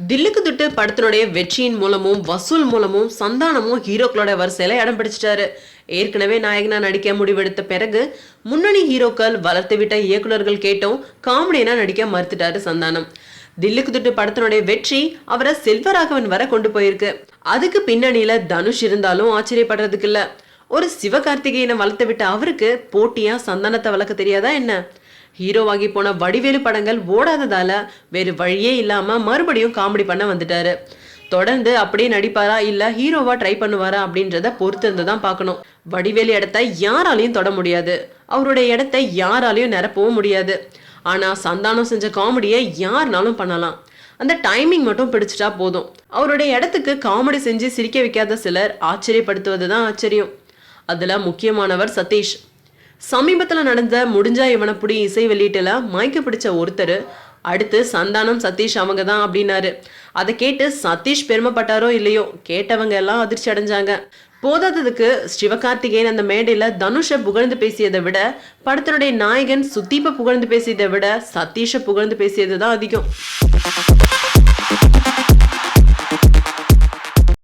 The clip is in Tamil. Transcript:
தில்லுக்கு துட்டு படத்தினுடைய வெற்றியின் மூலமும் வசூல் மூலமும் சந்தானமும் ஹீரோக்களோட வரிசையில இடம் பிடிச்சிட்டாரு. ஏற்கனவே நாயகனா நடிக்க முடிவெடுத்த பிறகு முன்னணி ஹீரோக்கள் வளர்த்து விட்ட இயக்குநர்கள் கேட்டும் காமெடியனா நடிக்க மறுத்துட்டாரு சந்தானம். தில்லுக்கு துட்டு படத்தினுடைய வெற்றி அவரை செல்வராகவன் வர கொண்டு போயிருக்கு. அதுக்கு பின்னணியில தனுஷ் இருந்தாலும் ஆச்சரியப்படுறதுக்கு இல்ல. ஒரு சிவகார்த்திகேயனை வளர்த்து விட்ட அவருக்கு போட்டியா சந்தானத்தை வளர்க்க தெரியாதா என்ன? ஹீரோவாகி போன வடிவேலு படங்கள் ஓடாததால வேறு வழியே இல்லாம மறுபடியும் காமெடி பண்ண வந்துட்டாரு. தொடர்ந்து அப்படியே நடிப்பாரா இல்ல ஹீரோவா ட்ரை பண்ணுவாரா அப்படின்றத பொறுத்து இருந்துதான் பார்க்கணும். வடிவேலு இடத்த யாராலையும் தொட முடியாது, அவருடைய இடத்தை யாராலையும் நிரப்பவும் முடியாது. ஆனா சந்தானம் செஞ்ச காமெடியை யாருனாலும் பண்ணலாம். அந்த டைமிங் மட்டும் பிடிச்சிட்டா போதும். அவருடைய இடத்துக்கு காமெடி செஞ்சு சிரிக்க வைக்காத சிலர் ஆச்சரியப்படுத்துவதுதான் ஆச்சரியம். அதுல முக்கியமானவர் சதீஷ். சமீபத்துல நடந்த முடிஞ்சா இவனப்புடி இசை வெளியீட்டுல மயக்க பிடிச்ச ஒருத்தர் அடுத்து சந்தானம் சதீஷ் அவங்க தான் அப்படின்னாரு. அதை கேட்டு சதீஷ் பெருமைப்பட்டாரோ இல்லையோ, கேட்டவங்க எல்லாம் அதிர்ச்சி அடைஞ்சாங்க. போதாததுக்கு சிவகார்த்திகேயன் அந்த மேடையில தனுஷை புகழ்ந்து பேசியதை விட படத்தினுடைய நாயகன் சுதீப்பை புகழ்ந்து பேசியதை விட சதீஷை புகழ்ந்து பேசியதுதான் அதிகம்.